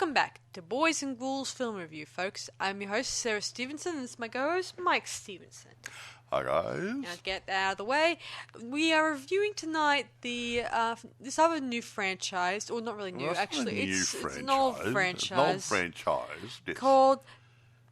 Welcome back to Boys and Ghouls Film Review, folks. I'm your host, Sarah Stephenson, and this is my co-host, Mike Stephenson. Hi, guys. Now, to get that out of the way, we are reviewing tonight the this other new franchise, or not really new, Well, actually. It's an old old franchise. It's an old franchise. Yes. Called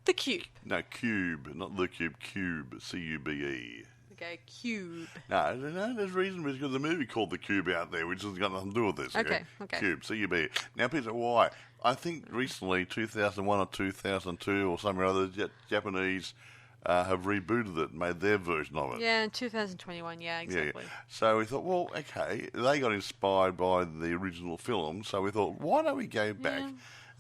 The Cube. No, Cube, not The Cube, Cube, C-U-B-E. Okay, Cube. No, there's a reason because there's a movie called The Cube out there, which has got nothing to do with this. Okay. Cube, C-U-B-E. Now, people say, why? I think recently, 2001 or 2002 or something or other, Japanese have rebooted it and made their version of it. Yeah, in 2021, yeah, exactly. Yeah. So we thought, well, okay, they got inspired by the original film, so we thought, why don't we go back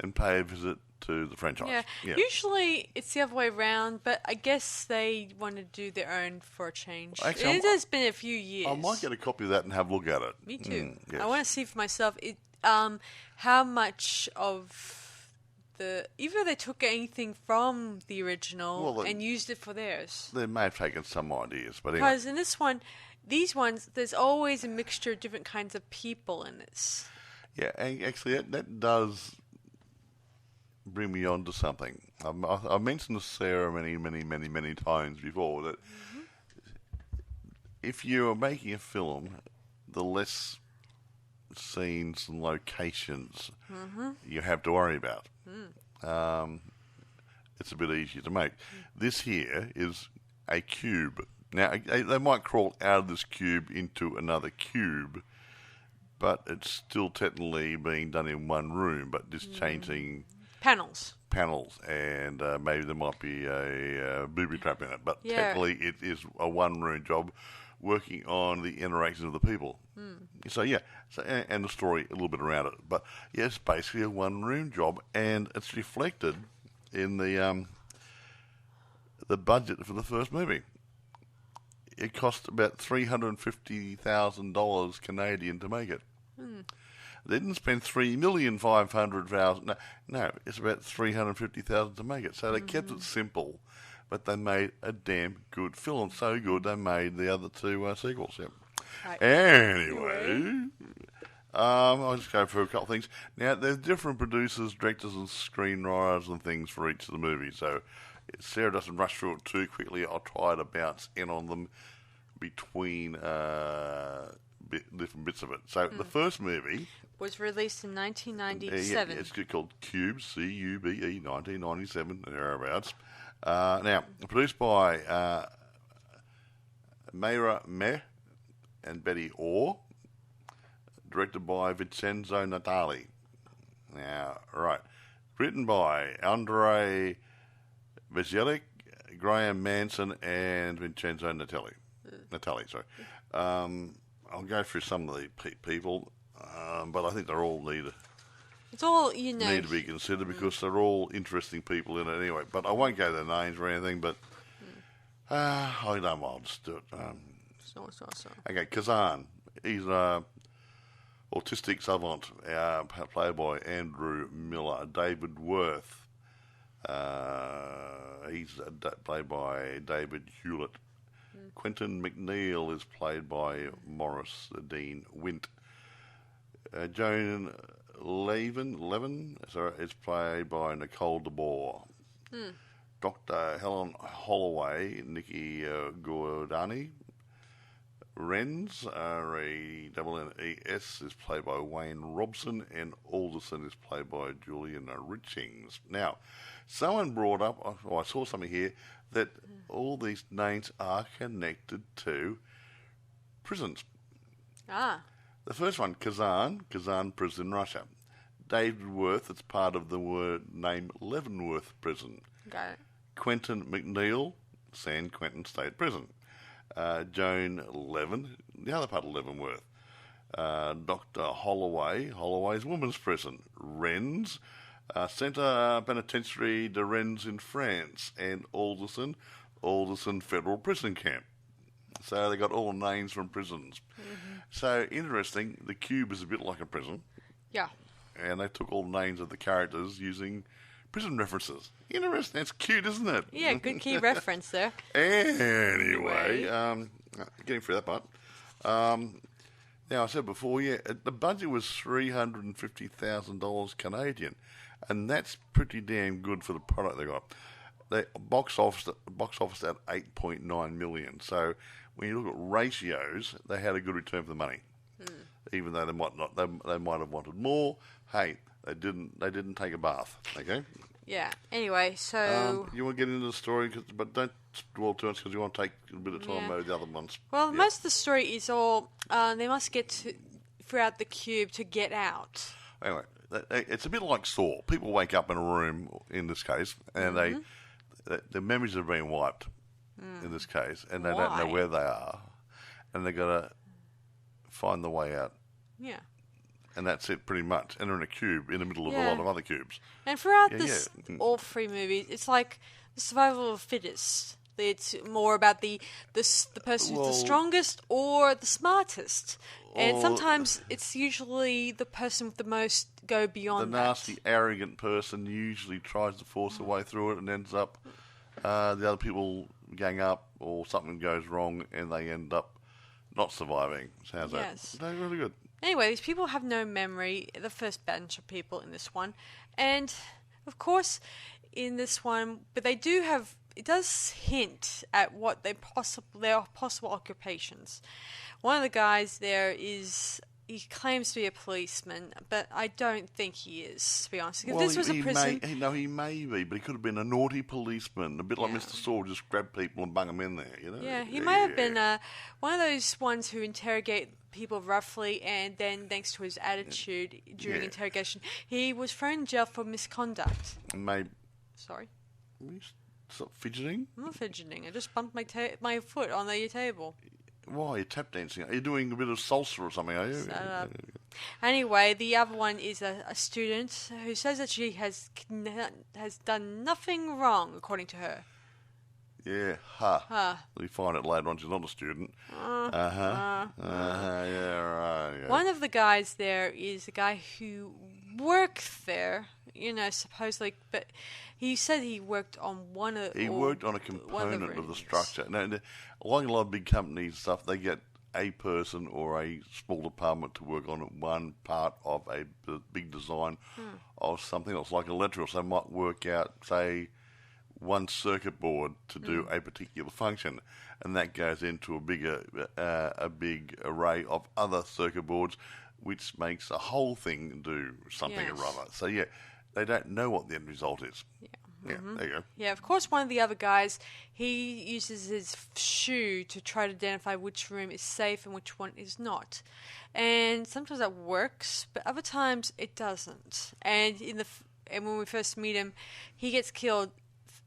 and pay a visit to the franchise? Yeah. Usually it's the other way around, but I guess they want to do their own for a change. Actually, it has been a few years. I might get a copy of that and have a look at it. Me too. Yes. I want to see for myself how much of either they took anything from the original and used it for theirs. They may have taken some ideas, but Because anyway. in this one, these ones, there's always a mixture of different kinds of people in this. Yeah, and actually that does bring me on to something. I've mentioned to Sarah many times before that if you are making a film, the less scenes and locations you have to worry about. It's a bit easier to make. This here is a cube. Now, they might crawl out of this cube into another cube, but it's still technically being done in one room, but just changing panels, and maybe there might be a booby trap in it. But technically, it is a one-room job working on the interactions of the people. So, and the story a little bit around it. But, yeah, it's basically a one-room job, and it's reflected in the budget for the first movie. It cost about $350,000 Canadian to make it. They didn't spend $3,500,000. No, it's about $350,000 to make it. So they kept it simple, but they made a damn good film. So good they made the other two sequels. Yep. Right. Anyway, I'll just go through a couple of things. Now, there's different producers, directors, and screenwriters and things for each of the movies. So Sarah doesn't rush through it too quickly. I'll try to bounce in on them between different bits of it. So the first movie was released in 1997. It's called Cube, C-U-B-E, 1997, thereabouts. Now, produced by Mayra Meh and Betty Orr, directed by Vincenzo Natali. Now, right. Written by Andrzej Sekuła, Graham Manson, and Vincenzo Natali. I'll go through some of the people, but I think they all need to be considered because they're all interesting people in it anyway. But I won't go to their names or anything, but I don't know, I'll just do it. Okay, Kazan. He's an autistic savant, played by Andrew Miller. David Worth. He's played by David Hewlett. Quentin McNeil is played by Morris Dean Wint. Joan Levin is played by Nicole DeBoer. Dr. Helen Holloway, Nikki Gordani. Renz, R-E-N-N-E-S, is played by Wayne Robson, and Alderson is played by Julian Richings. Now, someone brought up, I saw something here, that all these names are connected to prisons. The first one, Kazan prison, Russia. David Worth, it's part of the name Leavenworth Prison. Got it. Quentin McNeil, San Quentin State Prison. Joan Levin, the other part of Leavenworth. Dr. Holloway's Women's Prison. Rennes, Centre Penitentiary de Rennes in France. And Alderson Federal Prison Camp. So they got all the names from prisons. So interesting, the cube is a bit like a prison. Yeah. And they took all the names of the characters using prison references. Interesting. That's cute, isn't it? Yeah, good key reference there. Anyway, getting through that part. Now, I said before, the budget was $350,000 Canadian. and that's pretty damn good for the product they got. They box office at 8.9 million. So when you look at ratios, they had a good return for the money. Even though they might not, they might have wanted more. Hey, they didn't take a bath. Okay. Yeah. Anyway, so you want to get into the story, but don't dwell too much because you want to take a bit of time over the other ones. Well, most of the story is all they must get throughout the cube to get out. Anyway, it's a bit like Saw. People wake up in a room, in this case, and their memories have been wiped. In this case, and they don't know where they are, and they got to find the way out. Yeah. And that's it, pretty much. And they're in a cube in the middle of a lot of other cubes. And throughout all three movies, it's like the survival of the fittest. It's more about the person who's the strongest or the smartest. And sometimes it's usually the person with the most go beyond the nasty, arrogant person usually tries to force their way through it and ends up the other people gang up or something goes wrong and they end up not surviving. How's that? They're really good. Anyway, these people have no memory, the first bunch of people in this one. And, of course, in this one, but they do have, it does hint at what their possible occupations. One of the guys there he claims to be a policeman, but I don't think he is, to be honest. If this was a prison... He may be, but he could have been a naughty policeman, a bit like Mr. Saw, just grab people and bung them in there, you know? Yeah, he might have been one of those ones who interrogate people roughly, and then, thanks to his attitude during interrogation, he was thrown in jail for misconduct. Sorry? Stop fidgeting? I'm not fidgeting. I just bumped my foot on your table. Why? You're tap dancing. Are you doing a bit of salsa or something, are you? Anyway, the other one is a student who says that she has done nothing wrong, according to her. Yeah, We find it later on she's not a student. Yeah, right. Yeah. One of the guys there is a guy who worked there, supposedly, but he said he worked on worked on a component of the structure. Now, like a lot of big companies and stuff, they get a person or a small department to work on one part of a big design of something else, like electrical. So they might work out, say, one circuit board to do a particular function, and that goes into a big array of other circuit boards, which makes the whole thing do something or other. So they don't know what the end result is. Yeah, there you go. Yeah, of course, one of the other guys, he uses his shoe to try to identify which room is safe and which one is not. And sometimes that works, but other times it doesn't. And when we first meet him, he gets killed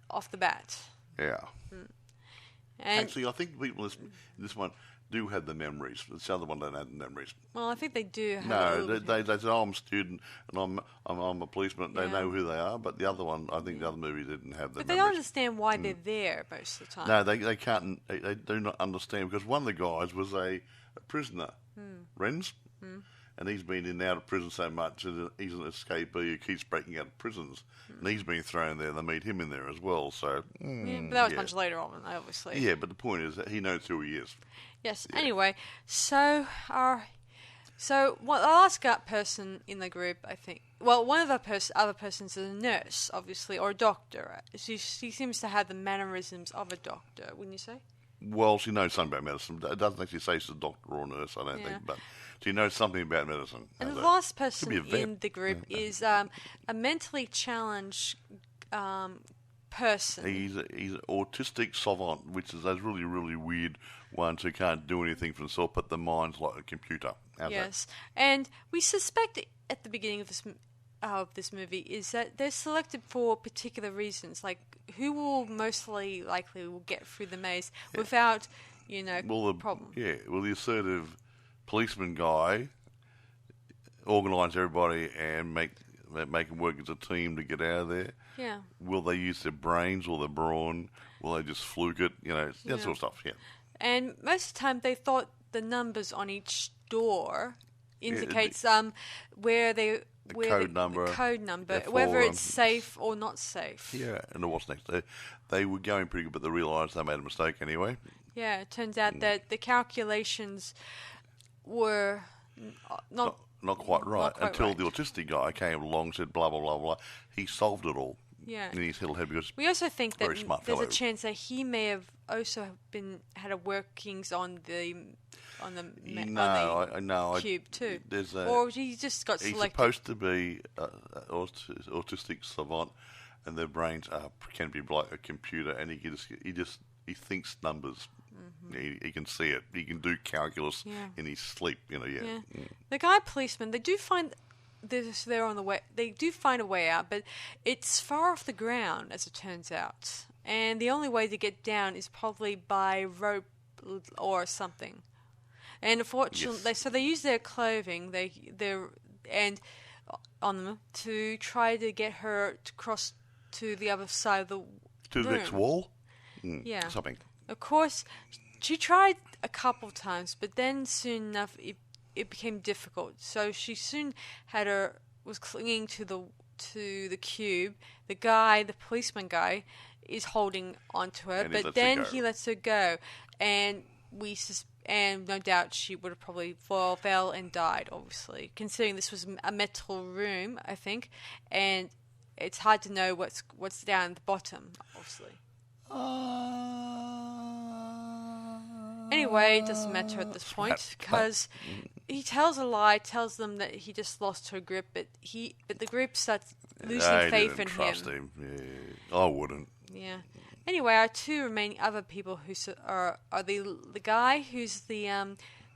off the bat. Yeah. And actually, I think people in this one do have the memories. This other one don't have the memories. Well, I think they do have they say, I'm a student and I'm a policeman. They know who they are, but the other one, I think the other movie didn't have the memories. But they don't understand why they're there most of the time. No, they can't. They do not understand, because one of the guys was a prisoner, Renz, and he's been in and out of prison so much that he's an escapee who keeps breaking out of prisons, and he's been thrown there. They meet him in there as well. So, but that was much later on, obviously. Yeah, but the point is that he knows who he is. Yes. Yeah. Anyway, the last person in the group, I think. Well, one of the other persons is a nurse, obviously, or a doctor. She seems to have the mannerisms of a doctor, wouldn't you say? Well, she knows something about medicine. It doesn't actually say she's a doctor or a nurse, I don't think, but she knows something about medicine. And the last person in the group is a mentally challenged person. He's an autistic savant, which is those really, really weird ones who can't do anything for themselves, but their mind's like a computer. How's that? And we suspect at the beginning of this movie is that they're selected for particular reasons, like who will mostly likely will get through the maze without, problem. Yeah, well, the assertive policeman guy organise everybody and make them work as a team to get out of there. Yeah. Will they use their brains or their brawn? Will they just fluke it? That sort of stuff, yeah. And most of the time they thought the numbers on each door indicates where they... The code number, whether it's safe or not safe. Yeah, and what's next? They were going pretty good, but they realised they made a mistake anyway. Yeah, it turns out that the calculations were not not quite right until right. the autistic guy came along and said blah, blah, blah, blah. He solved it all. Yeah. In his little head because we also think that there's fellow. a chance that he may have also had a workings on the cube too. Or he just got selected. He's supposed to be autistic savant, and their brains can be like a computer, and he thinks numbers. Mm-hmm. He can see it. He can do calculus in his sleep. The guy policeman, they do find. They're on the way. They do find a way out, but it's far off the ground, as it turns out. And the only way to get down is probably by rope or something. And unfortunately, so they use their clothing, on them to try to get her to cross to the other side of the to the next wall. Yeah, something. Of course, she tried a couple of times, but then soon enough it became difficult. So she soon was clinging to the cube. The policeman guy, is holding onto her, but then he lets her go, and no doubt she would have probably fell and died. Obviously, considering this was a metal room, I think, and it's hard to know what's down at the bottom. Obviously. Anyway, it doesn't matter at this point because he tells a lie, tells them that he just lost her grip, but the group starts losing faith in him. Yeah, I wouldn't. Yeah. Anyway, our two remaining other people who are the guy who's the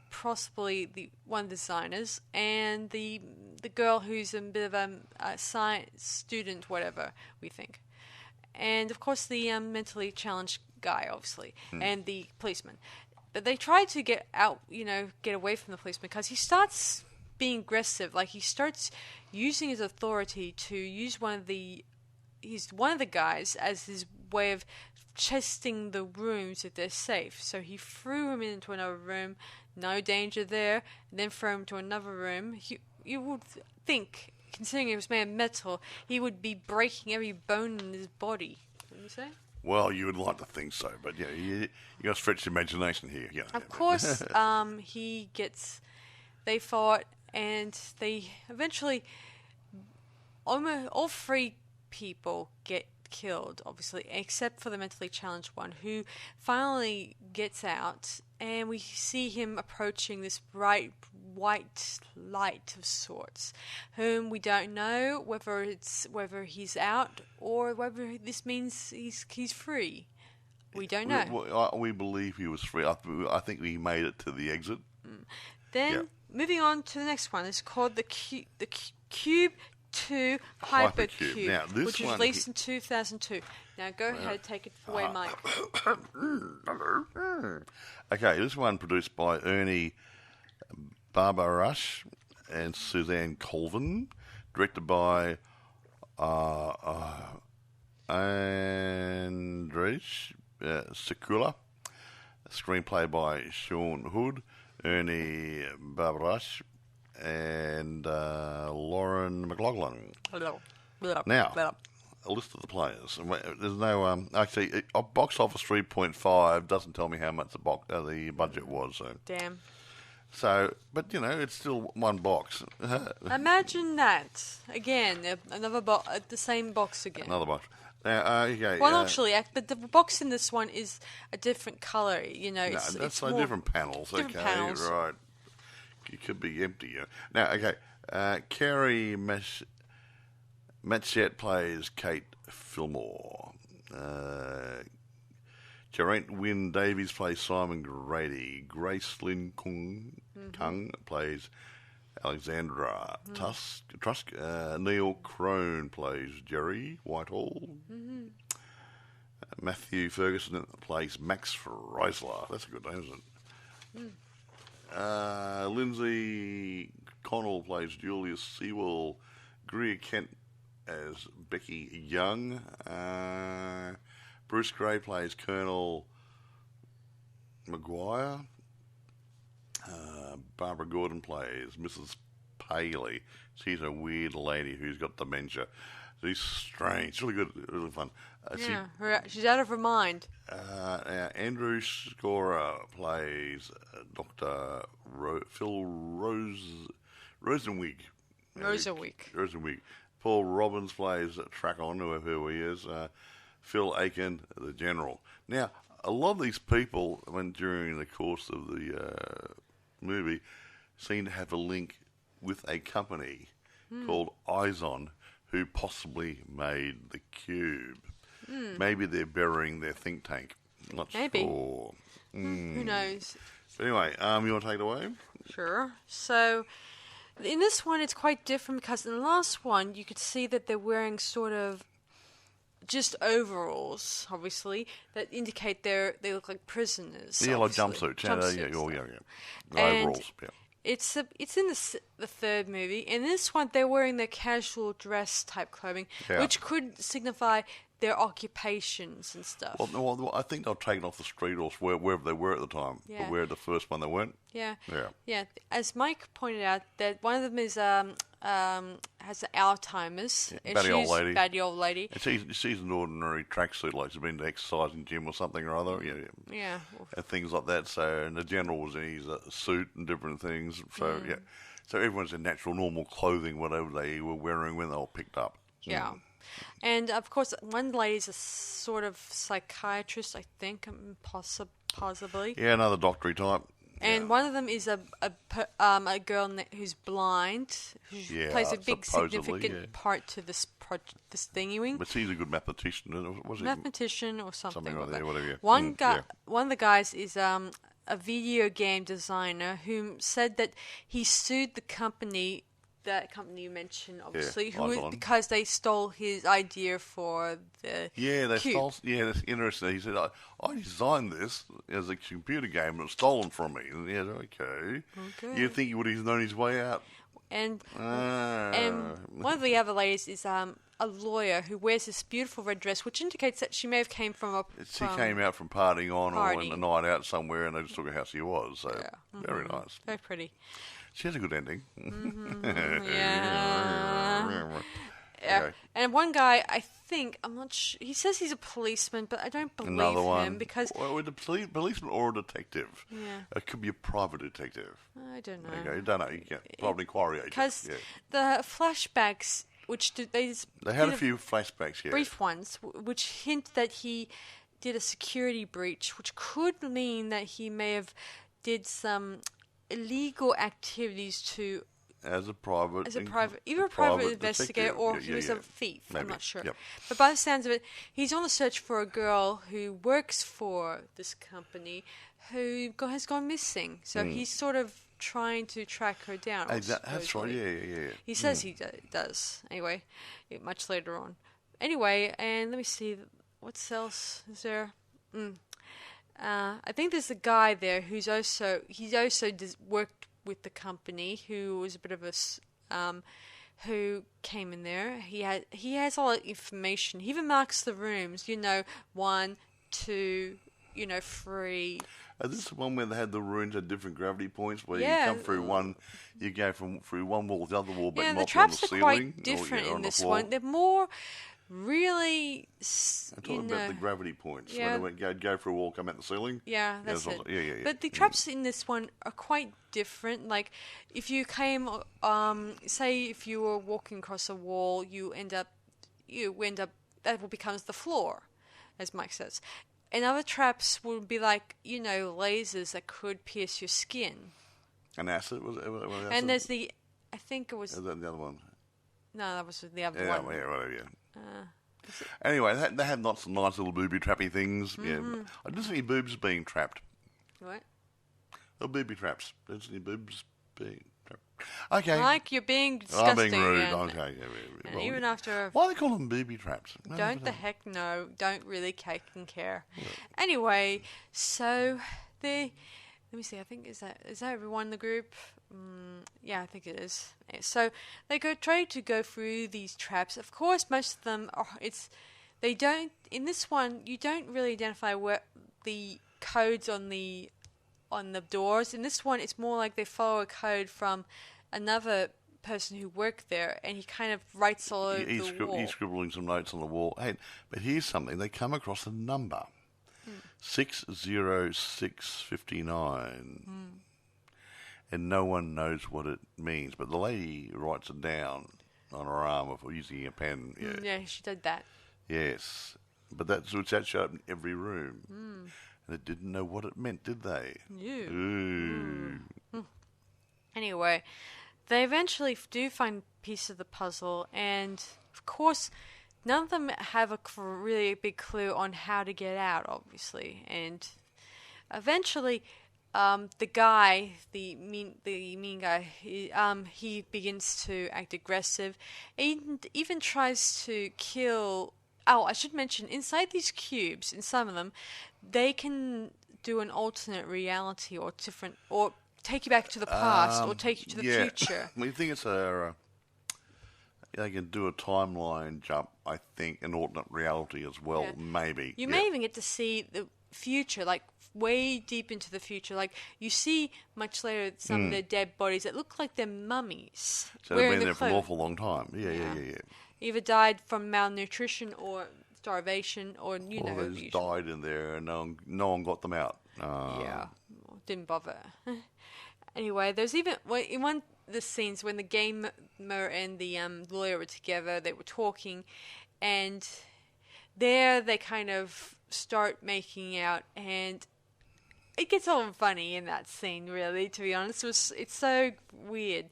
possibly the one of the designers, and the girl who's a bit of a science student, whatever we think, and of course the mentally challenged guy, obviously, and the policeman. But they try to get out, get away from the policeman because he starts being aggressive. Like he starts using his authority to use he's one of the guys as his way of testing the rooms if they're safe. So he threw him into another room, no danger there, and then threw him to another room. You would think, considering he was made of metal, he would be breaking every bone in his body. Wouldn't you say? Well, you would like to think so, but you got to stretch the imagination here. Yeah. Of course, they fought, and they eventually, all three people get killed, obviously, except for the mentally challenged one, who finally gets out, and we see him approaching this bright white light of sorts, whom we don't know whether he's out or whether this means he's free. We don't know. We believe he was free. I think he made it to the exit. Then moving on to the next one, it's called the Cube 2 Hypercube, now, which was released in 2002. Now go ahead, take it away, Mike. Okay, this one produced by Ernie Barbarash and Suzanne Colvin, directed by Andrzej Sekuła, screenplay by Sean Hood, Ernie Barbarash, and Lauren McLaughlin. Now, a list of the players. There's no actually box office 3.5 doesn't tell me how much the budget was. So. Damn. So, but it's still one box. Imagine that again, another the same box again. Another box. Now, okay. Well, actually, but the box in this one is a different color. It's different panels. Different panels. Right. It could be empty. Now, okay. Carrie Matchett plays Kate Fillmore. Geraint Wynne Davies plays Simon Grady. Grace Lynn Kung plays Alexandra Trusk. Neil Crone plays Jerry Whitehall. Mm-hmm. Matthew Ferguson plays Max Reisler. That's a good name, isn't it? Lindsay Connell plays Julius Sewell. Greer Kent as Becky Young. Bruce Gray plays Colonel Maguire. Barbara Gordon plays Mrs. Paley. She's a weird lady who's got dementia. She's strange. Really good. Really fun. She's out of her mind. Andrew Scorer plays Dr. Phil Rosenwig. Rosenwig. Paul Robbins plays Track-On, whoever he is. Phil Aiken, the General. Now, a lot of these people, during the course of the movie, seem to have a link with a company called Izon, who possibly made the cube. Maybe they're burying their think tank. Not sure. Who knows? But anyway, you want to take it away? Sure. So, in this one, it's quite different because in the last one, you could see that they're wearing sort of just overalls, obviously, that indicate they look like prisoners. Yeah, like jumpsuits. Yeah. Overalls, yeah. It's in the third movie. In this one, they're wearing their casual dress type clothing, which could signify their occupations and stuff. Well, I think they'll take it off the street or wherever they were at the time. Yeah. But where the first one they weren't. Yeah. As Mike pointed out, that one of them is has Alzheimer's. Batty old lady. And she's an ordinary tracksuit, like she's been to exercise in gym or something or other. Yeah. And things like that. So, and the general was in his suit and different things. So so everyone's in natural, normal clothing, whatever they were wearing when they were picked up. Yeah. And, of course, one lady's a sort of psychiatrist, I think, possibly. Yeah, another doctory type. And one of them is a girl who's blind, who plays a big significant part to this thingy. But she's a good mathematician, was he? Mathematician or something like that. Whatever. One of the guys is a video game designer who said that he sued the company. That company you mentioned, obviously, because they stole his idea for the they stole. Yeah, that's interesting. He said, "I designed this as a computer game, and it was stolen from me." And okay. You'd think he would have known his way out. And one of the other ladies is a lawyer who wears this beautiful red dress, which indicates that she may have came from She came out from partying or a night out somewhere, and they just took her how she was. So very nice, very pretty. She has a good ending. Yeah. Okay. And one guy, I think, I'm not sure, he says he's a policeman, but I don't believe him because... With a policeman or a detective. Yeah. It could be a private detective. I don't know. Okay, you don't know. You can't. Private inquiry agent. Because the flashbacks, which they had a few flashbacks, brief ones, which hint that he did a security breach, which could mean that he may have did some illegal activities to as a private investigator, or he was a thief. Maybe. I'm not sure. Yep. But by the sounds of it, he's on the search for a girl who works for this company who has gone missing. So he's sort of trying to track her down. That's right. Yeah. He says he does. Anyway, much later on. Anyway, and let me see what else is there. I think there's a guy there who's also worked with the company, who was a bit of a who came in there. He has all that information. He even marks the rooms. 1, 2, 3. This is the one where they had the rooms at different gravity points, where you come through one, you go through one wall to the other wall, but not on the ceiling. The traps are quite different in this one. They're more. Really, I'm talking about the gravity points. Yeah. When they go for a wall, come out the ceiling. Yeah, that's it. Yeah. But the traps in this one are quite different. Like, if you came, say, if you were walking across a wall, you end up, that becomes the floor, as Mike says. And other traps would be like, lasers that could pierce your skin. And acid was it? And there's I think it was. Is that the other one? No, that was the other one. Yeah, whatever. Yeah. Anyway, they had lots of nice little booby trappy things. Yeah, I didn't see any boobs being trapped. What? The booby traps. Didn't see any boobs being trapped. Okay. Mike, you're being disgusting. I'm being rude. Okay. And even after... Why do they call them booby traps? Don't the heck know. Don't really care. Yeah. Anyway, so let me see. I think is that everyone in the group? Yeah, I think it is. So they try to go through these traps. Of course, most of them are. In this one, you don't really identify where the codes on the doors. In this one, it's more like they follow a code from another person who worked there, and he kind of writes all over the wall. He's scribbling some notes on the wall. Hey, but here's something. They come across a number. 60659. and no one knows what it means. But the lady writes it down on her arm using a pen. Yeah, yeah, she did that. Yes, but that showed up in every room, and they didn't know what it meant, did they? Yeah. Ooh. Anyway, they eventually do find a piece of the puzzle, and of course, none of them have a really big clue on how to get out, obviously. And eventually, the guy, the mean guy, he begins to act aggressive, and even tries to kill. Oh, I should mention, inside these cubes, in some of them, they can do an alternate reality or different, or take you back to the past, or take you to the future. I think it's they can do a timeline jump, I think, an alternate reality as well, maybe. You may even get to see the future, like way deep into the future. Like you see much later some of their dead bodies that look like they're mummies. So they've been there for an awful long time. Yeah. Either died from malnutrition or starvation, or they died in there and no one got them out. Didn't bother. Anyway, there's even in one of the scenes when the gamer and the lawyer were together, they were talking, and there they kind of start making out, and it gets all funny in that scene, really, to be honest. It's so weird.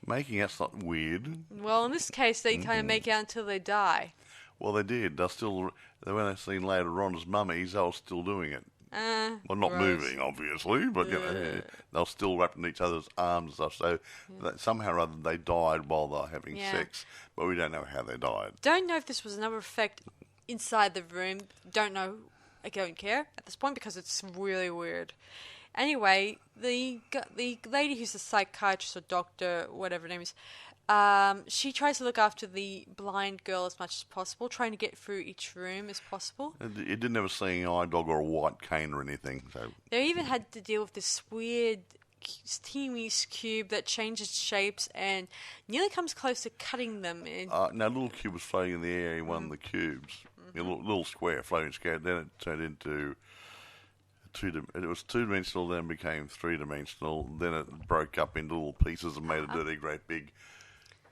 Making out's not weird. Well, in this case, they kind of make out until they die. Well, they did. When they're seen later on as mummies, they were still doing it. Well, not moving, obviously, but they're still wrapped in each other's arms and stuff. So that somehow or other they died while they're having sex, but we don't know how they died. Don't know if this was another effect inside the room. Don't know. I don't care at this point because it's really weird. Anyway, the lady who's a psychiatrist or doctor, whatever her name is, she tries to look after the blind girl as much as possible, trying to get through each room as possible. It didn't have a seeing eye dog or a white cane or anything. So they even had to deal with this weird teeny cube that changes shapes and nearly comes close to cutting them. Now, a little cube was floating in the air in one of the cubes, a little square, floating square. Then it turned into it was two-dimensional, then became three-dimensional. Then it broke up into little pieces and made a dirty, great big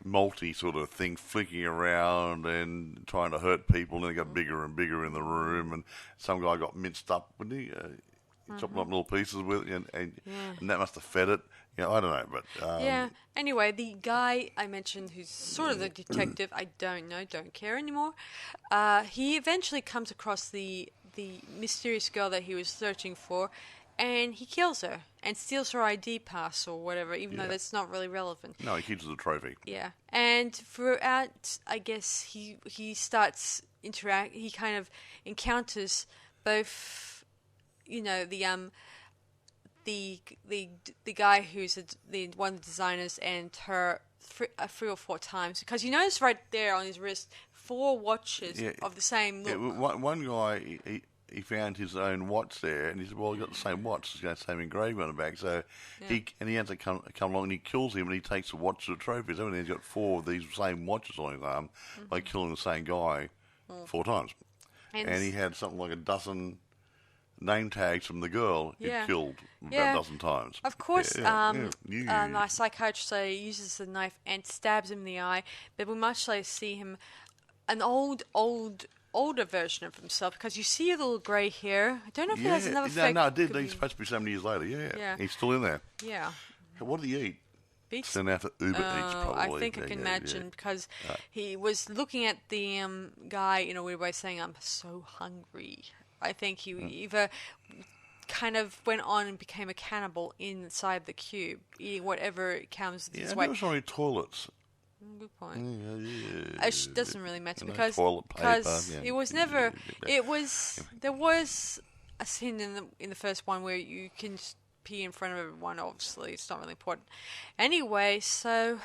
multi sort of thing flicking around and trying to hurt people. And then it got bigger and bigger in the room, and some guy got minced up, wouldn't he? Chopped up little pieces with it, and that must have fed it. I don't know, but Anyway, the guy I mentioned, who's sort of the detective, I don't know, don't care anymore. He eventually comes across the mysterious girl that he was searching for, and he kills her and steals her ID pass or whatever, even though that's not really relevant. No, he keeps the trophy. Yeah, and throughout, I guess he starts he kind of encounters both, the guy who's one of the designers and her 3 or 4 times, because you notice right there on his wrist 4 watches of the same look. Yeah, one guy he found his own watch there, and he said, "Well, he got the same watch. It's got the same engraving on the back." So he ends up come along and he kills him, and he takes the watch to the trophy. So he's got 4 of these same watches on his arm by killing the same guy 4 times, and he had something like a dozen name tags from the girl he'd killed about a dozen times. Of course, my psychiatrist uses the knife and stabs him in the eye, but we much like see him, an older version of himself, because you see a little grey hair. I don't know if it has another effect. No, it did. He's supposed to be so many years later. Yeah. He's still in there. Yeah. What did he eat? Beets? Sent out to Uber Eats, probably. I think I can imagine, because he was looking at the guy in a weird way, saying, "I'm so hungry." I think he either kind of went on and became a cannibal inside the cube, eating whatever comes his way. There was only toilets. Good point. It doesn't really matter, because it was never. There was a scene in the first one where you can pee in front of everyone. Obviously, it's not really important. Anyway, so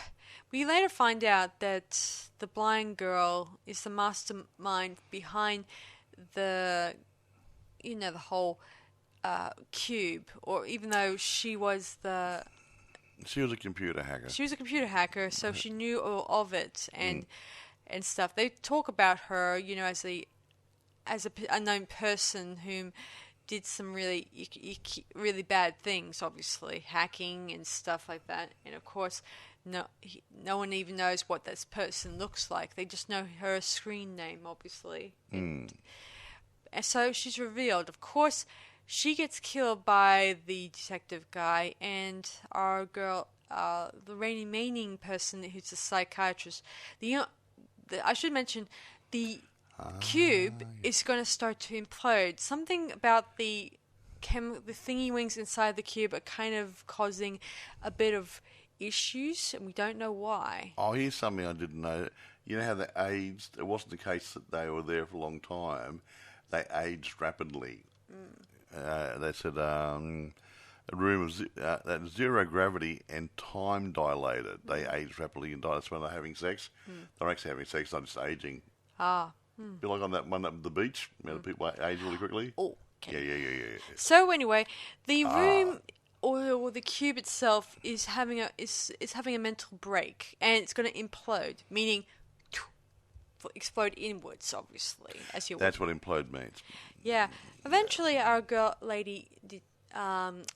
we later find out that the blind girl is the mastermind behind the whole cube, or even though she was a computer hacker. So she knew all of it and stuff. They talk about her, as a unknown person whom did some really bad things, obviously, hacking and stuff like that. And of course, no one even knows what this person looks like. They just know her screen name, obviously. And so she's revealed. Of course, she gets killed by the detective guy, and our girl, the remaining person who's a psychiatrist. I should mention the cube is going to start to implode. Something about the thingy wings inside the cube are kind of causing a bit of issues, and we don't know why. Oh, here's something I didn't know. You know how they aged? It wasn't the case that they were there for a long time. They aged rapidly. They said a room of that zero gravity and time dilated. They aged rapidly and died. That's when they're having sex. They're actually having sex, not just aging. Be like on that one at the beach, where the people age really quickly. Oh, okay. Yeah. So anyway, the room or the cube itself is having a mental break, and it's going to implode, meaning explode inwards, obviously. That's what implode means. Yeah. Eventually, our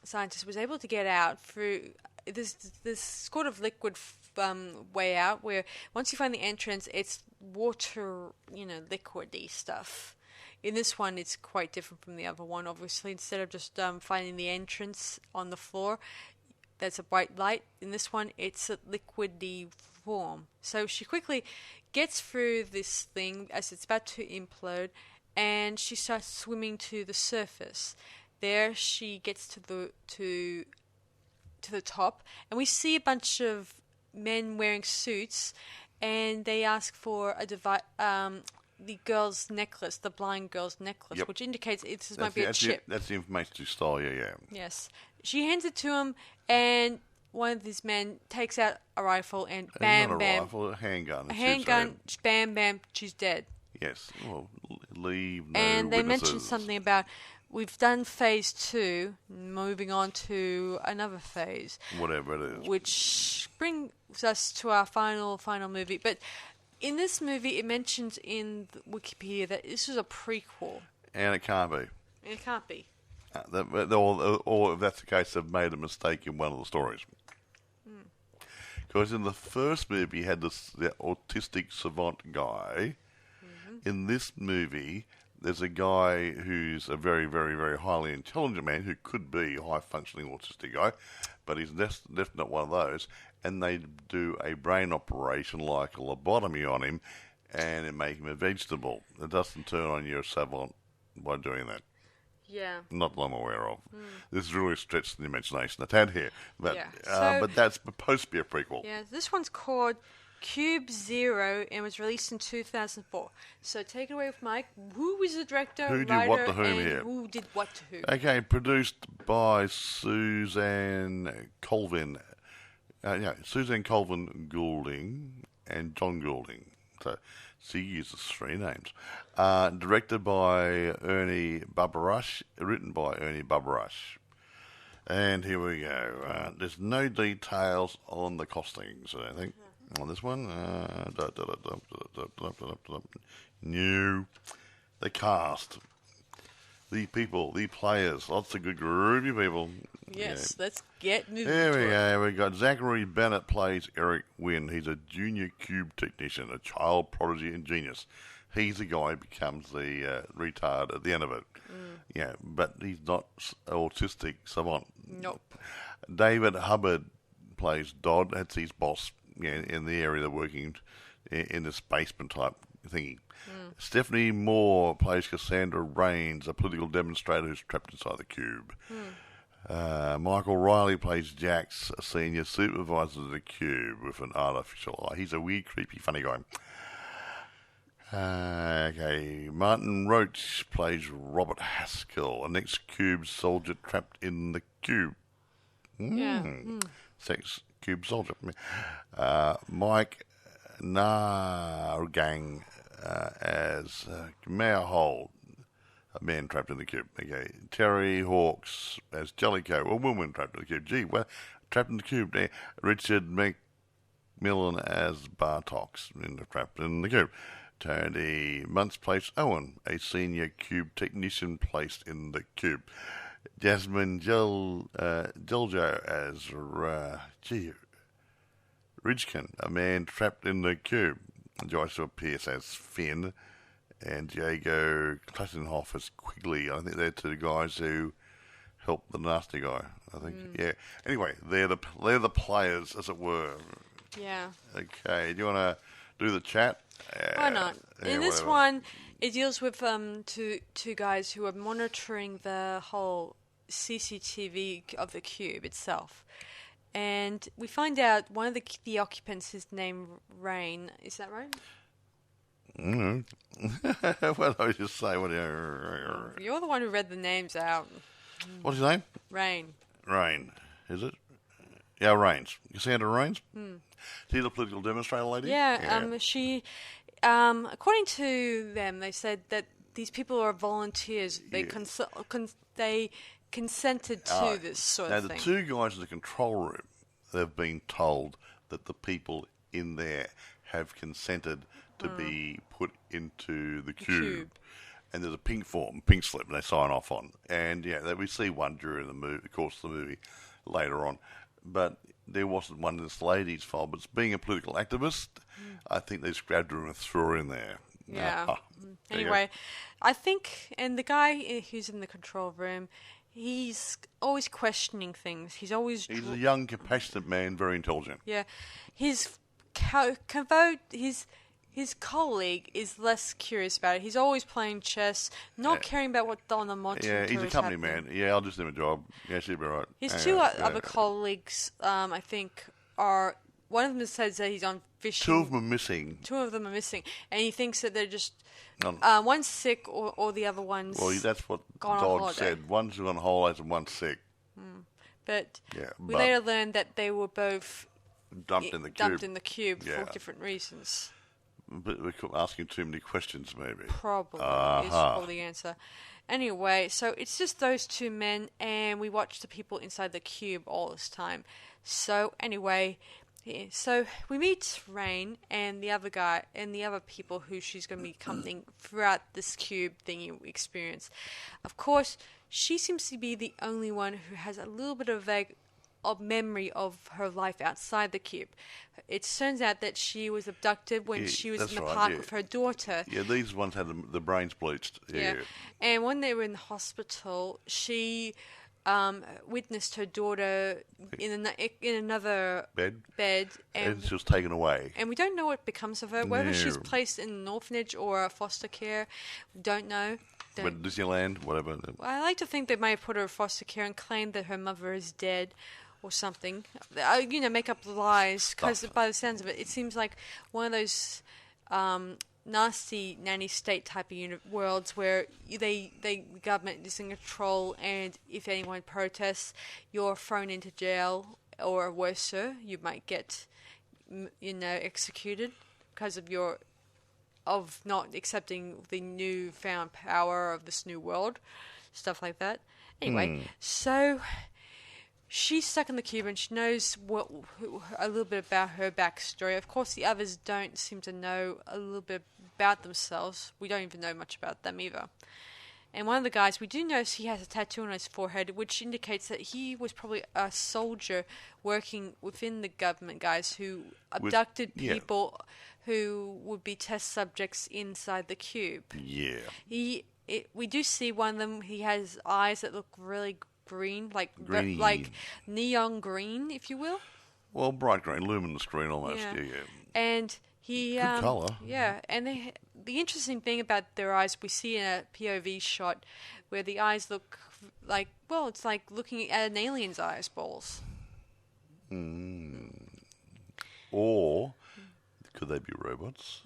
scientist was able to get out through this sort of liquid way out, where once you find the entrance, it's water, liquidy stuff. In this one, it's quite different from the other one, obviously. Instead of just finding the entrance on the floor, that's a bright light. In this one, it's a liquidy form. So she quickly gets through this thing as it's about to implode, and she starts swimming to the surface. There, she gets to the top, and we see a bunch of men wearing suits, and they ask for the girl's necklace, the blind girl's necklace, which indicates this might be a chip. That's the information to style, yeah. Yes. She hands it to him, and one of these men takes out a rifle, and bam, a handgun. A handgun, bam, bam, she's dead. Yes. Well, leave no And they witnesses. mentioned something about, we've done phase 2, moving on to another phase. Whatever it is. Which brings us to our final movie. But in this movie, it mentions in Wikipedia that this is a prequel. And it can't be. It can't be. Or if that's the case, they've made a mistake in one of the stories. Because in the first movie, you had the autistic savant guy. In this movie, there's a guy who's a very, very, very highly intelligent man who could be a high-functioning autistic guy, but he's definitely not one of those. And they do a brain operation like a lobotomy on him, and it makes him a vegetable. It doesn't turn on your savant by doing that. Yeah. Not that I'm aware of. This is really stretched the imagination a tad here. But, yeah. But that's supposed to be a prequel. Yeah, this one's called Cube Zero and was released in 2004. So take it away with Mike. Who was the director, who did writer, what to whom and here? who did what to who? Okay, produced by Suzanne Colvin. Suzanne Colvin Goulding and John Goulding. So she uses 3 names. Directed by Ernie Barbarash, written by Ernie Barbarash. And here we go. There's no details on the costings, I think, on this one. New. The cast. The people, the players, lots of good groovy people. Yes, let's get moving. There we go. We got Zachary Bennett plays Eric Wynn. He's a junior cube technician, a child prodigy and genius. He's the guy who becomes the retard at the end of it. Yeah, but he's not autistic savant. Nope. David Hubbard plays Dodd. That's his boss in the area they're working in this basement type thingy. Stephanie Moore plays Cassandra Rains, a political demonstrator who's trapped inside the cube. Michael Riley plays Jax, a senior supervisor of the cube with an artificial eye. He's a weird, creepy, funny guy. Okay, Martin Roach plays Robert Haskell, an ex-cube soldier trapped in the cube. Sex cube soldier. Mike Nargang as Mayor Hold, a man trapped in the cube. Okay, Terry Hawkes as Jellicoe, a woman trapped in the cube. Gee, well, trapped in the cube there. Richard McMillan as Bartox, trapped in the cube. Tony Muntz placed Owen, a senior cube technician, placed in the cube. Jasmine Geljo as Ridgekin, a man trapped in the cube. Joshua Pierce as Finn, and Diego Klettenhoff as Quigley. I think they're two guys who helped the nasty guy. I think, yeah. Anyway, they're the players, as it were. Yeah. Okay. Do you want to do the chat? Why not? In this one, it deals with two guys who are monitoring the whole CCTV of the cube itself. And we find out one of the occupants is named Rain. Is that right? What did I just say? You're the one who read the names out. What's his name? Rain. Rain. Is it? Yeah, Rains. Cassandra Rains? She's a political demonstrator lady? Yeah. She, according to them, they said that these people are volunteers. They they consented to this sort of thing. Now, the two guys in the control room, they've been told that the people in there have consented to be put into the cube. And there's a pink slip, and they sign off on. And, we see one during the course of the movie later on. But there wasn't one in this lady's file. But being a political activist, I think they just grabbed her and threw her in there. Yeah. Anyway, I think, and the guy who's in the control room, he's always questioning things. He's a young, compassionate man, very intelligent. Yeah. His colleague is less curious about it. He's always playing chess, not caring about what on the monitor. Yeah, he's a company man. Yeah, I'll just do my job. Yeah, she'll be right. His two other colleagues, I think, are... One of them says that he's on fishing. Two of them are missing. And he thinks that they're just... one's sick or the other one's... Well, that's what Dodd said. One's on holidays and one's sick. But we later learned that they were both... Dumped in the cube for different reasons. But we're asking too many questions, maybe. Probably is probably the answer. Anyway, so it's just those two men, and we watch the people inside the cube all this time. So anyway, so we meet Rain and the other guy and the other people who she's going to be accompanying throughout this cube thingy experience. Of course, she seems to be the only one who has a little bit of memory of her life outside the cube. It turns out that she was abducted when she was in the park with her daughter. Yeah, these ones had the brains bleached. Yeah. And when they were in the hospital, she witnessed her daughter in another bed. And she was taken away. And we don't know what becomes of her. Whether she's placed in an orphanage or a foster care, we don't know. But Disneyland, whatever. Well, I like to think they might have put her in foster care and claimed that her mother is dead or something. Make up lies, because by the sounds of it, it seems like one of those nasty nanny state type of worlds where the government is in control, and if anyone protests, you're thrown into jail, or worse, you might get executed because of not accepting the newfound power of this new world, stuff like that. Anyway, so she's stuck in the cube, and she knows a little bit about her backstory. Of course, the others don't seem to know a little bit about themselves. We don't even know much about them either. And one of the guys, we do notice he has a tattoo on his forehead, which indicates that he was probably a soldier working within the government guys who abducted people who would be test subjects inside the cube. Yeah. We do see one of them, he has eyes that look really green, like neon green, if you will. Well, bright green, luminous green almost. Yeah. And he... Good colour. Yeah, and the interesting thing about their eyes, we see in a POV shot where the eyes look like, well, it's like looking at an alien's eyes balls. Or could they be robots?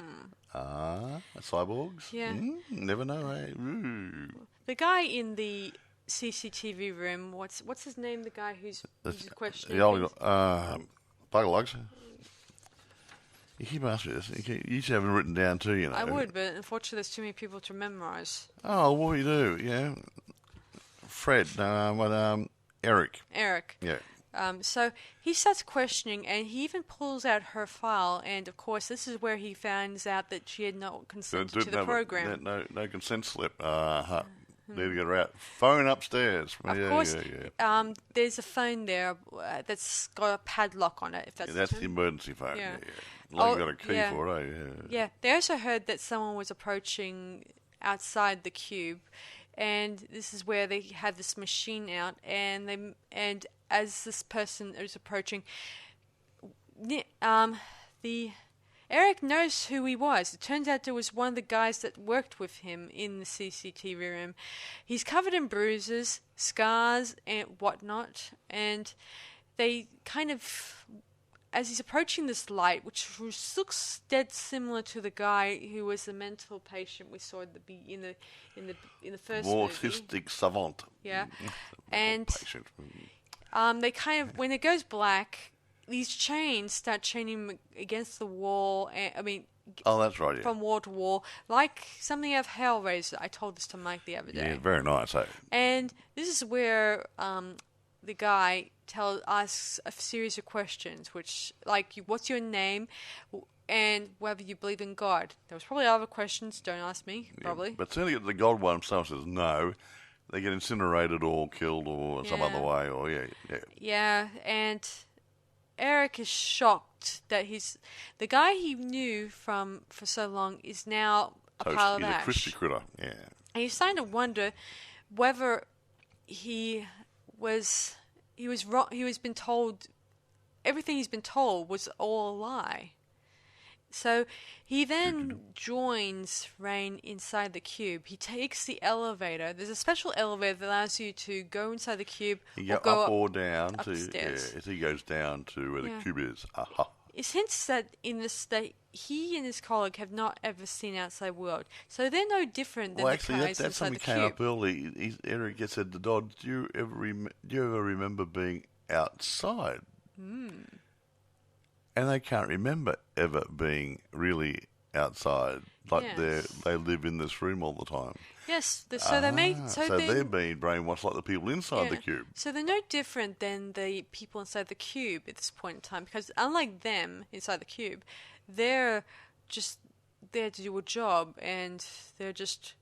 Cyborgs? Yeah. Never know, eh? Ooh. The guy in the CCTV room, what's his name, the guy who's questioning Buggerlugs. You keep asking me this. You should have it written down too, I would, but unfortunately there's too many people to memorise. Oh, what do you do? Fred. Eric. Eric. Yeah. So he starts questioning, and he even pulls out her file. And of course, this is where he finds out that she had not consented to the program. No consent slip. Need to get her out. Phone upstairs. Of course, there's a phone there that's got a padlock on it. If that's the emergency phone. Yeah. Like you've got a key for it. Yeah. They also heard that someone was approaching outside the cube, and this is where they had this machine out, and as this person is approaching, Eric knows who he was. It turns out it was one of the guys that worked with him in the CCTV room. He's covered in bruises, scars, and whatnot. And they kind of, as he's approaching this light, which looks dead similar to the guy who was the mental patient we saw in the first movie. Autistic savant. Yeah, and they kind of, when it goes black, these chains start chaining against the wall. Oh, that's right. Yeah. From wall to wall, like something out of Hellraiser. I told this to Mike the other day. Yeah, very nice. And this is where the guy asks a series of questions, which like, what's your name, and whether you believe in God. There was probably other questions. Don't ask me. Probably. But certainly the God one himself says no. They get incinerated or killed or some other way. Or Yeah, and Eric is shocked that the guy he knew for so long is now a pile of ash. He's a crispy critter, yeah. And he's starting to wonder whether he was wrong. Everything he's been told was all a lie. So he then joins Rain inside the cube. He takes the elevator. There's a special elevator that allows you to go inside the cube or go up or down upstairs. As he goes down to where the cube is. Aha. It's hints that in this that he and his colleague have not ever seen outside world, so they're no different than the guys inside the cube. That's something came up early. Eric gets said to Dodd, "Do you ever remember being outside?" And they can't remember ever being really outside. Like they live in this room all the time. Yes, so they're being brainwashed like the people inside the cube. So they're no different than the people inside the cube at this point in time, because unlike them inside the cube, they're just there to do a job, and they're just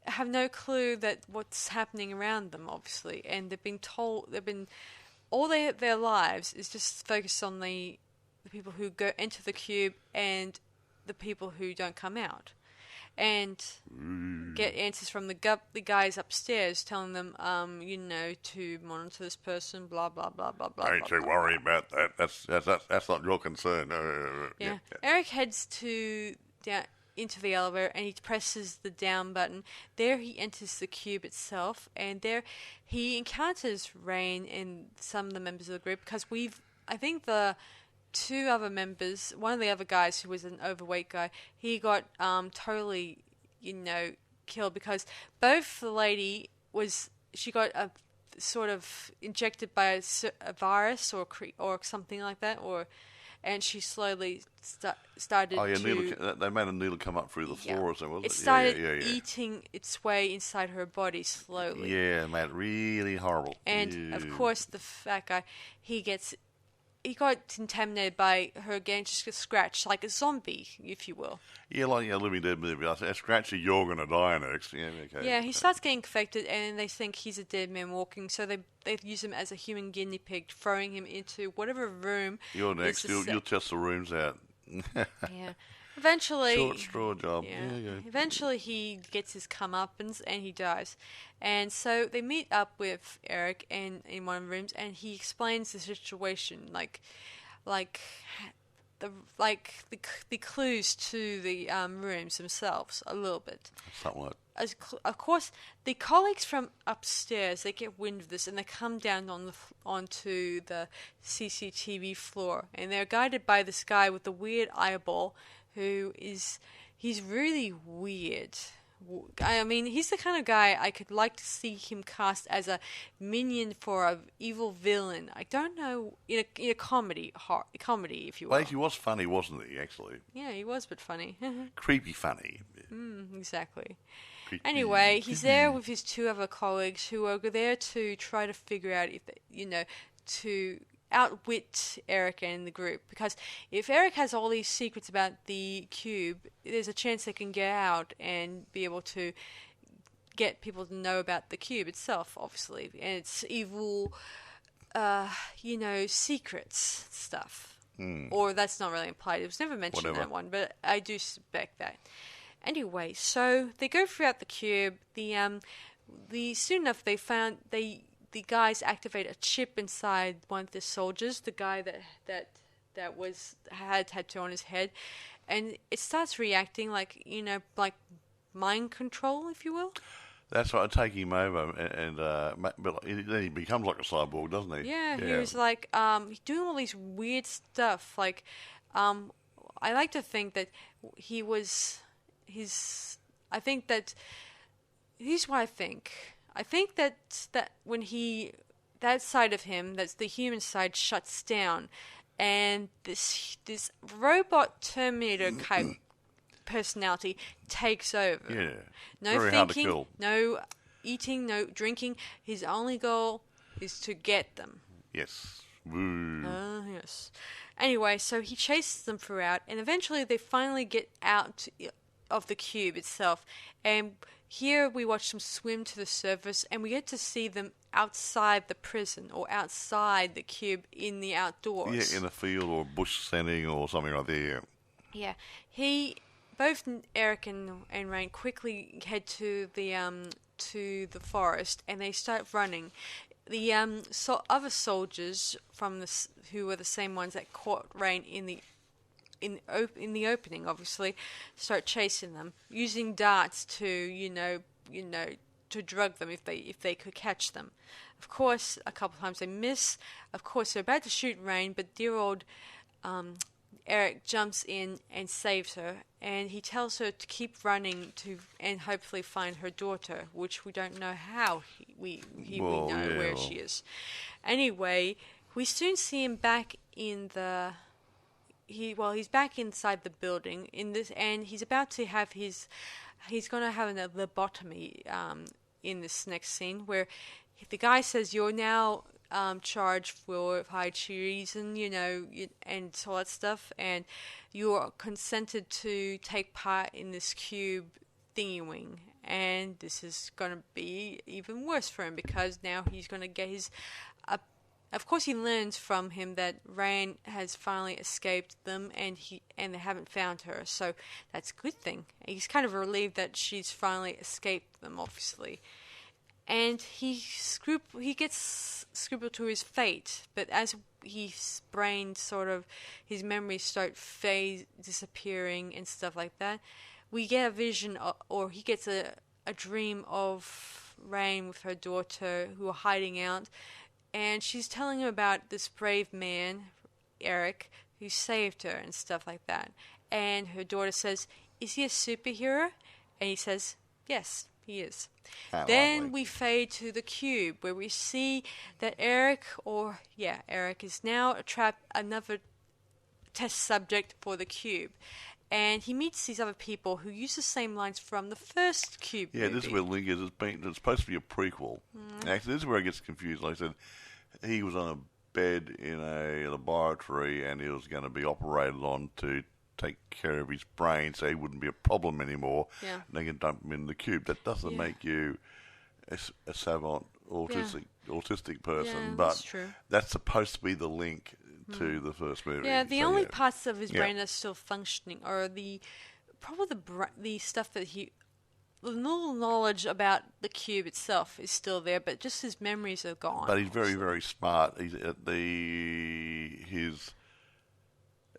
have no clue that what's happening around them, obviously, and their lives is just focused on the people who enter the cube and the people who don't come out, and get answers from the guys upstairs telling them, to monitor this person, blah blah blah blah blah. Don't you worry about that. That's not your concern. Yeah. Eric heads down into the elevator, and he presses the down button. There he enters the cube itself, and there he encounters Rain and some of the members of the group, because I think the two other members, one of the other guys who was an overweight guy, he got totally, killed, because both the lady she got a sort of injected by a virus or something like that, and she slowly started to... they made a needle come up through the floor or something, wasn't it? It started eating its way inside her body slowly. Yeah, it made it really horrible. And, of course, the fat guy, he got contaminated by her again, just gets scratched like a zombie, if you will. Yeah, like a Living Dead movie. I said, scratch you, you're going to die next. Yeah, okay. Yeah, he starts getting infected, and they think he's a dead man walking, so they use him as a human guinea pig, throwing him into whatever room. You're next. You'll test the rooms out. Yeah. Eventually... Short straw job. Yeah. Eventually he gets his comeuppance and he dies. And so they meet up with Eric in one of the rooms, and he explains the situation, like the clues to the rooms themselves a little bit. Somewhat. Of course, the colleagues from upstairs, they get wind of this, and they come down onto the CCTV floor, and they're guided by this guy with the weird eyeball, he's really weird. I mean, he's the kind of guy I could like to see him cast as a minion for an evil villain. I don't know, in a comedy, if you will. Well, he was funny, wasn't he, actually? Yeah, he was, but funny. Creepy funny. Exactly. Anyway, he's there with his two other colleagues who are there to try to figure out if, to outwit Eric and the group, because if Eric has all these secrets about the cube, there's a chance they can get out and be able to get people to know about the cube itself, obviously, and its evil, secrets stuff. Or that's not really implied. It was never mentioned in that one, but I do suspect that. Anyway, so they go throughout the cube. Soon enough they found the guys activate a chip inside one of the soldiers, the guy that had tattoo on his head, and it starts reacting like mind control, if you will. That's right. I take him over, but then he becomes like a cyborg, doesn't he? Yeah. He was like he's doing all these weird stuff. Like, I like to think that he was I think that here's what I think. I think that when that side of him, that's the human side, shuts down, and this robot Terminator type personality takes over. Yeah. No very thinking, hard to kill. No eating, no drinking. His only goal is to get them. Yes. Woo. Yes. Anyway, so he chases them throughout, and eventually they finally get out of the cube itself. And here we watch them swim to the surface, and we get to see them outside the prison or outside the cube in the outdoors. Yeah, in a field or bush setting or something like that. Yeah. Both Eric and Rain quickly head to the forest, and they start running. The other soldiers who were the same ones that caught Rain in the opening, obviously, start chasing them, using darts to to drug them if they could catch them. Of course, a couple of times they miss. Of course, they're about to shoot Rain, but dear old Eric jumps in and saves her, and he tells her to keep running and hopefully find her daughter, which we don't know how we know where she is. Anyway, we soon see him back in he's back inside the building and he's about to have he's going to have a lobotomy in this next scene, where the guy says, "You're now charged for high treason, and all that stuff, and you're consented to take part in this cube thingy-wing." And this is going to be even worse for him, because now he's going to get his... of course, he learns from him that Rain has finally escaped them, and they haven't found her, so that's a good thing. He's kind of relieved that she's finally escaped them, obviously. And he gets scribbled to his fate, but as his brain his memories start disappearing and stuff like that, we get a vision, or he gets a dream of Rain with her daughter who are hiding out, and she's telling him about this brave man, Eric, who saved her and stuff like that. And her daughter says, "Is he a superhero?" And he says, "Yes, he is." Then we fade to the cube, where we see that Eric is now another test subject for the cube. And he meets these other people who use the same lines from the first cube movie. This is where the link is. It's supposed to be a prequel. Actually, this is where it gets confused. Like I said, he was on a bed in a laboratory, and he was going to be operated on to take care of his brain so he wouldn't be a problem anymore. Yeah. And they can dump him in the cube. That doesn't make you a savant autistic person, but that's true. That's supposed to be the link to the first movie. Yeah, the only parts of his brain that are still functioning are the stuff that the little knowledge about the cube itself is still there, but just his memories are gone. But he's very, very smart. He's his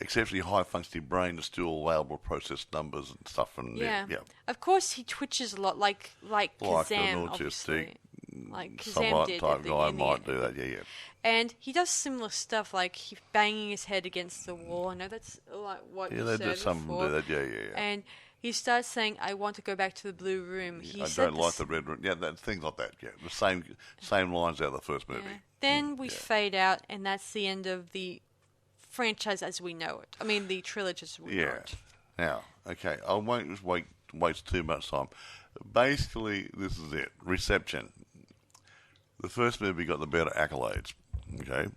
exceptionally high-functioning brain is still able to process numbers and stuff. And of course, he twitches a lot, like Kazam, an autistic, like Kazam did. Type guy might do that. Yeah. And he does similar stuff, like he's banging his head against the wall. I know that's like what you said before. Yeah, some do that. Yeah. And he starts saying, "I want to go back to the blue room." I don't like the red room. Yeah, things like that. Yeah, the same lines out of the first movie. Then we fade out, and that's the end of the franchise as we know it. I mean, the trilogy as we know it. Now, okay, I won't just waste too much time. Basically, this is it. Reception. The first movie got the better accolades. Okay,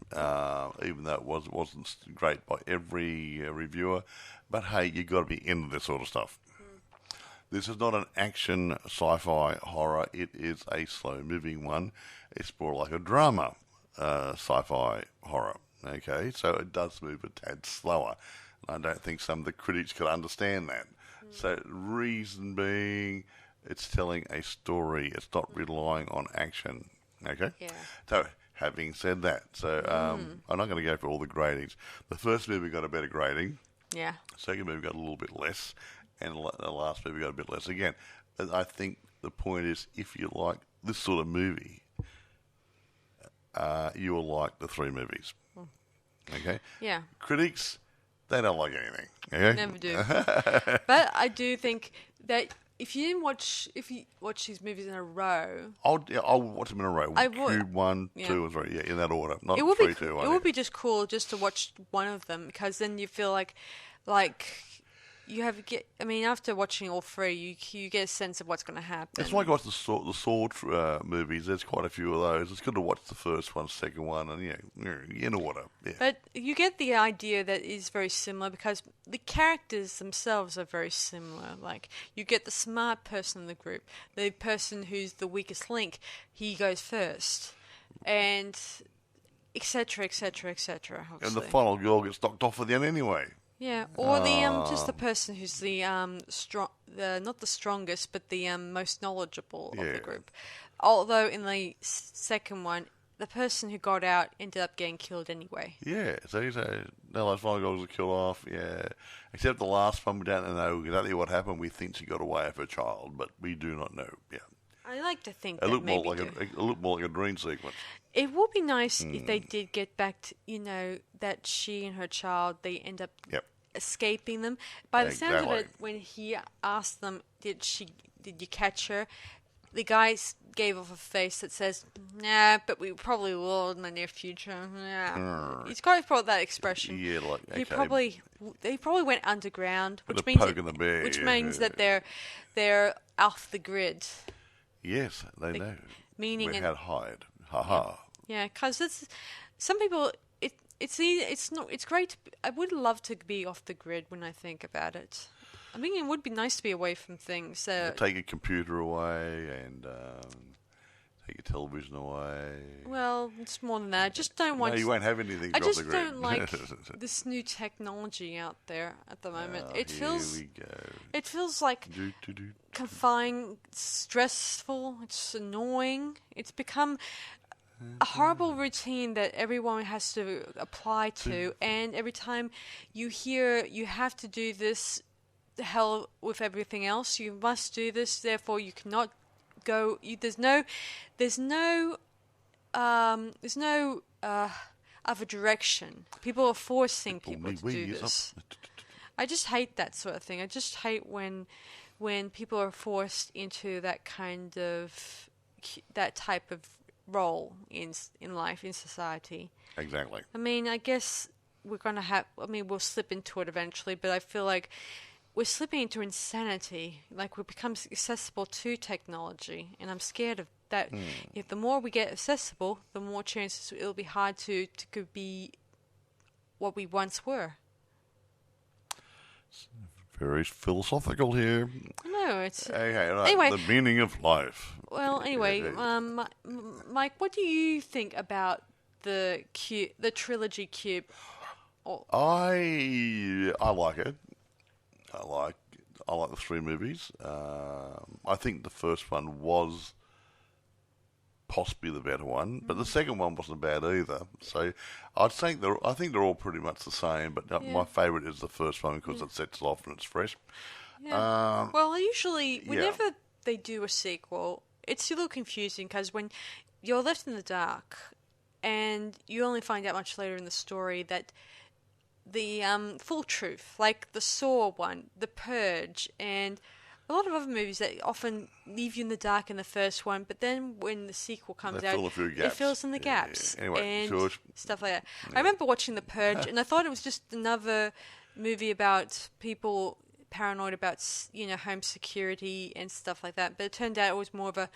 even though it wasn't great by every reviewer, but hey, you got to be into this sort of stuff. This is not an action sci-fi horror. It is a slow-moving one. It's more like a drama sci-fi horror. Okay, so it does move a tad slower. I don't think some of the critics could understand that. So reason being, it's telling a story. It's not relying on action. Okay? Yeah. So having said that, I'm not going to go for all the gradings. The first movie got a better grading. Yeah. Second movie got a little bit less. And the last movie got a bit less again. I think the point is, if you like this sort of movie, you will like the three movies. Okay? Yeah. Critics, they don't like anything. Okay? Never do. But I do think that if you watch these movies in a row, I'll watch them in a row. I would. Cube 1, 2, and 3. Yeah, in that order. Not it would 3, be 2, 1. It would be just cool just to watch one of them, because then you feel like after watching all three, you get a sense of what's going to happen. That's why I watch the Sword movies. There's quite a few of those. It's good to watch the first one, second one, and in order. Yeah. But you get the idea that is very similar because the characters themselves are very similar. Like, you get the smart person in the group, the person who's the weakest link, he goes first, and etc., etc., etc. And the final girl gets knocked off at the end anyway. Yeah, or just the person who's the not the strongest, but the most knowledgeable of the group. Although in the second one, the person who got out ended up getting killed anyway. Yeah, so those final girls were killed off. Yeah, except the last one, we don't know exactly what happened. We think she got away with her child, but we do not know. Yeah. I like to think it looked more like a dream sequence. It would be nice if they did get back to, that she and her child, they end up escaping them. By the sound of it, when he asked them, did you catch her? The guy gave off a face that says, nah, but we probably will in the near future. Yeah. He's got that expression. Yeah, like, okay. They probably went underground, which means that they're off the grid. Yes, they know. Meaning we had hide. Ha ha. Yeah, because some people, it's great. I would love to be off the grid when I think about it. I mean, it would be nice to be away from things. Take your computer away and take your television away. Well, it's more than that. I just don't want. No, you won't have anything. I just don't like this new technology out there at the moment. It feels. Here we go. It feels like confined, stressful. It's annoying. It's become a horrible routine that everyone has to apply to, and every time you hear you have to do this, the hell with everything else. You must do this. Therefore, you cannot go. There's no other direction. People are forcing people to do this. I just hate that sort of thing. I just hate when people are forced into that type of role in life, in society. Exactly. I mean, I guess we'll slip into it eventually, but I feel like we're slipping into insanity. Like, we become accessible to technology, and I'm scared of that. If the more we get accessible, the more chances it'll be hard to be what we once were. It's very philosophical here. No, it's okay, right. Anyway, the meaning of life. Well, anyway, Mike, what do you think about the trilogy Cube? I like it. I like the three movies. I think the first one was possibly the better one, but the second one wasn't bad either. So I think they're all pretty much the same. But my favourite is the first one because it sets it off and it's fresh. Yeah. Well, usually whenever they do a sequel, it's a little confusing because when you're left in the dark and you only find out much later in the story that the full truth, like the Saw one, The Purge, and a lot of other movies that often leave you in the dark in the first one, but then when the sequel comes out, it fills in the gaps and stuff like that. Yeah. I remember watching The Purge, and I thought it was just another movie about people paranoid about home security and stuff like that, but it turned out it was more of a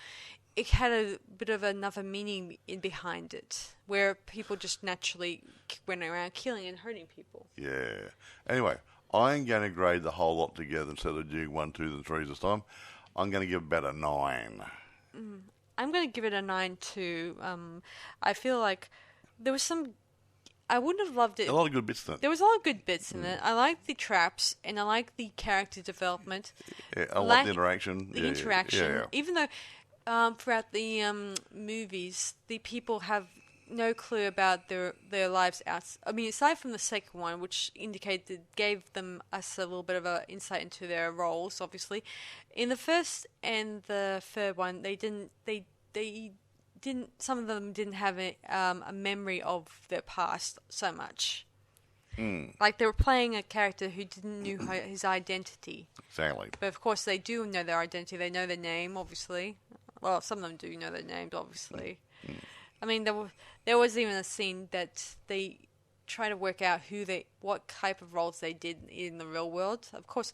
it had a bit of another meaning behind it, where people just naturally went around killing and hurting people. Yeah. Anyway, I'm going to grade the whole lot together instead of doing 1, 2, and 3 this time. I'm going to give it about a 9. I'm going to give it a 9 too. I feel like there was some... I wouldn't have loved it. A lot of good bits in it. There was a lot of good bits in it. I like the traps, and I like the character development. Yeah, I like the interaction. The interaction. Yeah. Even though throughout the movies, the people have no clue about their lives out. I mean, aside from the second one, which gave us a little bit of an insight into their roles. Obviously, in the first and the third one, they didn't. Some of them didn't have a memory of their past so much. Like they were playing a character who didn't know his identity. Exactly. But of course, they do know their identity. They know their name, obviously. Well, some of them do know their names, obviously. I mean, there was even a scene that they try to work out what type of roles they did in the real world. Of course,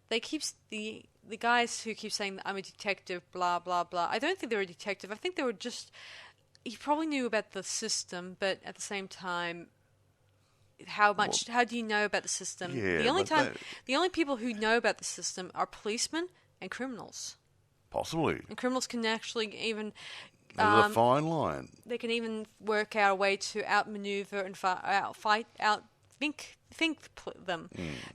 they keep the guys who keep saying, I'm a detective, blah, blah, blah. I don't think they were a detective. I think they were just... He probably knew about the system, but at the same time, how do you know about the system? Yeah, the only people who know about the system are policemen and criminals. Possibly. And criminals can actually even... There's a fine line. They can even work out a way to outmaneuver and think them.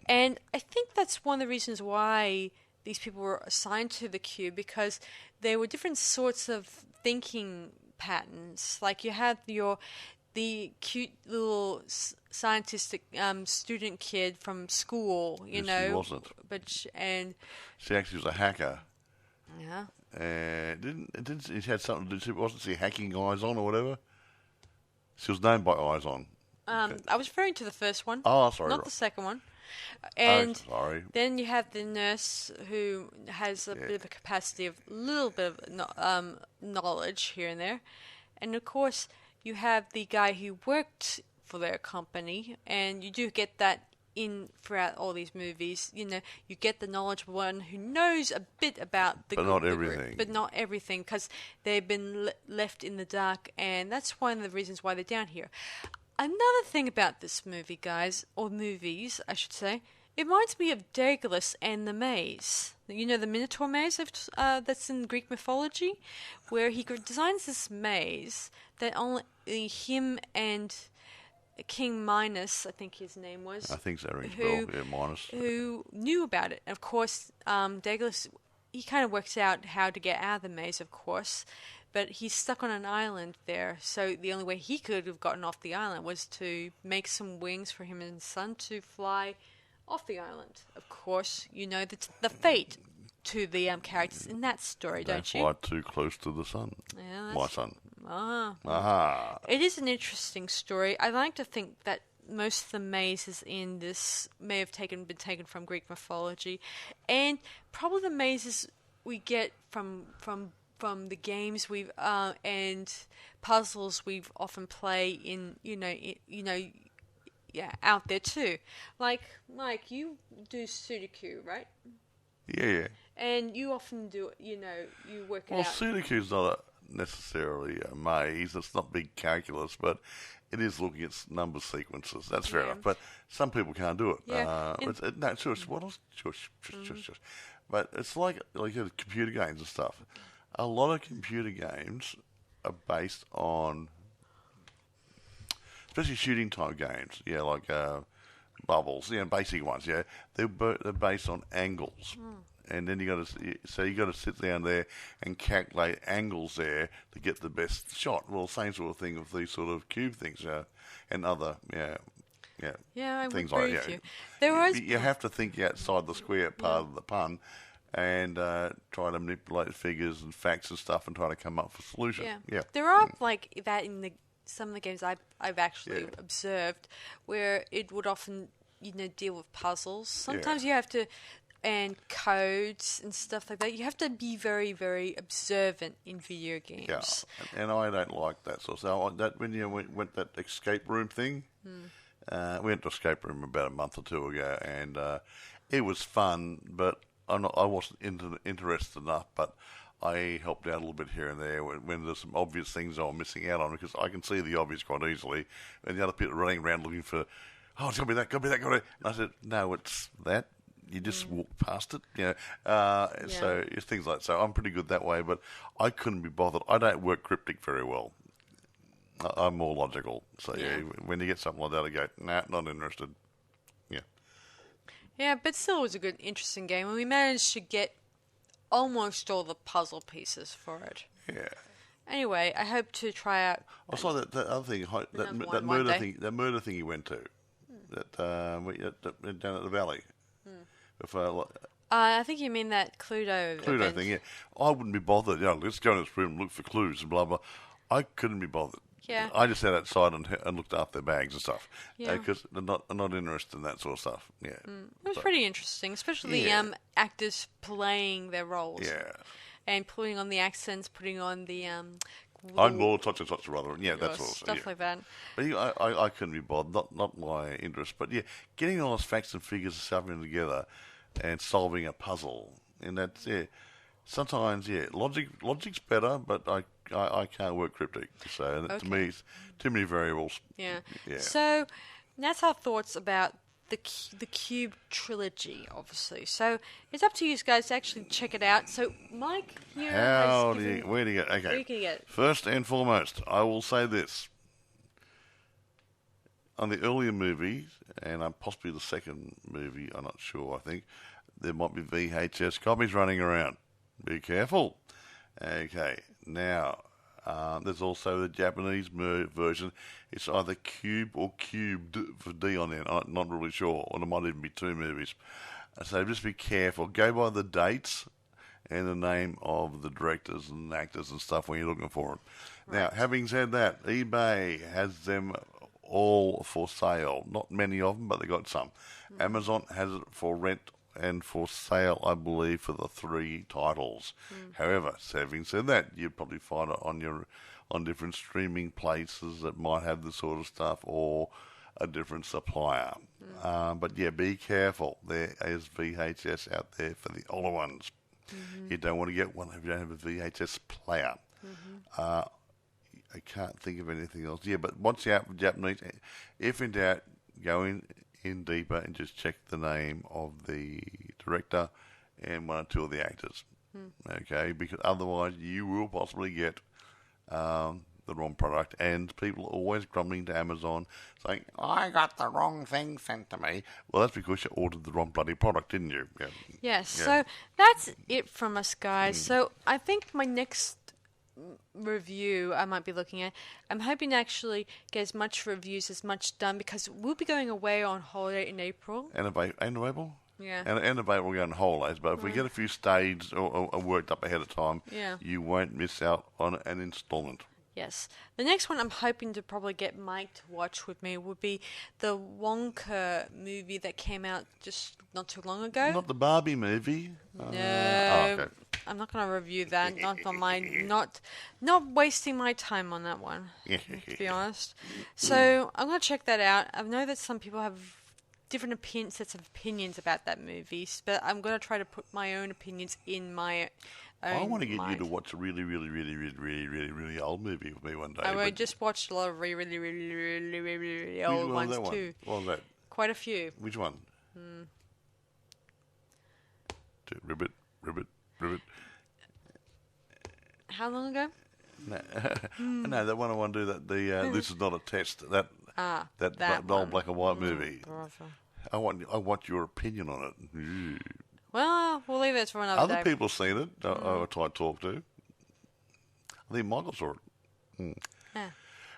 And I think that's one of the reasons why these people were assigned to the cube, because there were different sorts of thinking patterns. Like you had the cute little scientistic student kid from school, you know. She wasn't. She actually was a hacker. Yeah. It had something to do. Wasn't she hacking Eyes On or whatever? She was known by Eyes On. Okay. I was referring to the first one. Oh, sorry. Not the second one. And sorry. Then you have the nurse who has a bit of a capacity of a little bit of knowledge here and there. And of course, you have the guy who worked for their company, and you do get that in throughout all these movies. You know, you get the knowledgeable one who knows a bit about the group. But not everything, because they've been left in the dark, and that's one of the reasons why they're down here. Another thing about this movie, guys, or movies, I should say, it reminds me of Daedalus and the Maze. You know, the Minotaur maze that's in Greek mythology, where he designs this maze that only him and King Minos, I think his name was. I think so, rings a bell. Yeah, Minos. Who knew about it. And of course, Daedalus, he kind of works out how to get out of the maze, of course. But he's stuck on an island there, so the only way he could have gotten off the island was to make some wings for him and his son to fly off the island. Of course, you know the fate to the characters in that story, don't you? They fly too close to the sun. Yeah, my son. Aha. It is an interesting story. I like to think that most of the mazes in this may have been taken from Greek mythology, and probably the mazes we get from the games we've and puzzles we've often play in out there too. Like Mike, you do Sudoku, right? Yeah. And you often do you work it out. Well, Sudoku's not necessarily a maze. It's not big calculus, but it is looking at number sequences. That's fair enough. But some people can't do it. Yeah. Shush. But it's like computer games and stuff. A lot of computer games are based on, especially shooting type games. Yeah, like Bubbles. Basic ones. Yeah, they're based on angles, and then you got to sit down there and calculate angles there to get the best shot. Well, same sort of thing with these sort of cube things, and other I things would agree with you. You have to think outside the square part of the pun. And try to manipulate figures and facts and stuff and try to come up with a solution. Yeah. There are like that in some of the games I've actually observed, where it would often deal with puzzles. Sometimes you have to, and codes and stuff like that. You have to be very, very observant in video games. Yeah, and I don't like that sort of stuff. That when you went that escape room thing, we went to escape room about a month or two ago, and it was fun, but I wasn't interested enough, but I helped out a little bit here and there when there's some obvious things I'm missing out on, because I can see the obvious quite easily, and the other people running around looking for, oh, it's got to be that, got to be that, got to be that. And I said, no, it's that. You just walk past it, So it's things like that. So I'm pretty good that way, but I couldn't be bothered. I don't work cryptic very well. I'm more logical. So when you get something like that, I go, nah, not interested. Yeah. Yeah, but still it was a good, interesting game, and we managed to get almost all the puzzle pieces for it. Yeah. Anyway, I hope to try out. I saw that other thing, that murder thing you went to, that down at the valley. I think you mean that Cluedo event. Thing, yeah. I wouldn't be bothered. Let's go in this room and look for clues and blah blah. I couldn't be bothered. Yeah. I just sat outside and looked after their bags and stuff. Yeah. Because I'm not interested in that sort of stuff. Yeah. It was pretty interesting, especially the actors playing their roles. Yeah. And putting on the accents, putting on the I'm Lord such and such or other. Yeah, that sort of stuff like that. But I couldn't be bothered. Not my interest. But yeah, getting all those facts and figures and stuff in together and solving a puzzle, and that's sometimes logic's better, but I can't work cryptic. So to me, it's too many variables. Yeah. So that's our thoughts about the Cube trilogy, obviously. So it's up to you guys to actually check it out. So Mike, where do you get? Okay. Where can you get it? First and foremost, I will say this: on the earlier movies, and possibly the second movie, I'm not sure. I think there might be VHS copies running around. Be careful. Okay. Now, there's also the Japanese version. It's either Cube or Cubed for D on there. I'm not really sure. Or there might even be two movies. So just be careful. Go by the dates and the name of the directors and actors and stuff when you're looking for it. Right. Now, having said that, eBay has them all for sale. Not many of them, but they got some. Amazon has it for rent and for sale, I believe, for the 3 titles. However, having said that, you'd probably find it on different streaming places that might have this sort of stuff, or a different supplier. But yeah, be careful. There is VHS out there for the older ones. You don't want to get one if you don't have a VHS player. I can't think of anything else. Yeah, but watch out for Japanese. If in doubt, go in deeper and just check the name of the director and 1 or 2 of the actors. Okay, because otherwise you will possibly get the wrong product, and people are always grumbling to Amazon saying, I got the wrong thing sent to me. Well, that's because you ordered the wrong bloody product, didn't you? Yes, so that's it from us, guys. So I think my next review I might be looking at, I'm hoping to actually get as much reviews as much done, because we'll be going away on holiday in April. End of April? Yeah. End of April we'll go on holidays, but if we get a few staged or worked up ahead of time, you won't miss out on an installment. Yes. The next one I'm hoping to probably get Mike to watch with me would be the Wonka movie that came out just not too long ago. Not the Barbie movie? No. Okay. I'm not going to review that. Not wasting my time on that one, to be honest. So I'm going to check that out. I know that some people have different sets of opinions about that movie, but I'm going to try to put my own opinions in my I want to get you to watch a really, really, really, really, really, really, really old movie with me one day. I just watched a lot of really, really, really, really, really, really old ones too. What was that? Quite a few. Which one? Ribbit. How long ago? No, that one I want to do. That This Is Not a Test. That old black and white movie. I want your opinion on it. Well, we'll leave it for another day. Other people have seen it. I tried to talk to. I think Michael saw it. Yeah.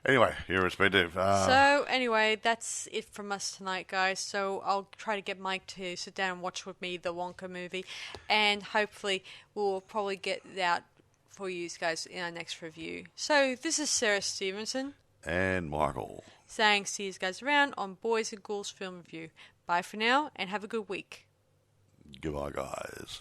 Anyway, irrespective. So, anyway, that's it from us tonight, guys. So, I'll try to get Mike to sit down and watch with me the Wonka movie. And hopefully, we'll probably get it out for you guys in our next review. So, this is Sarah Stephenson. And Michael. Saying see you guys around on Boys and Ghouls Film Review. Bye for now, and have a good week. Goodbye, guys.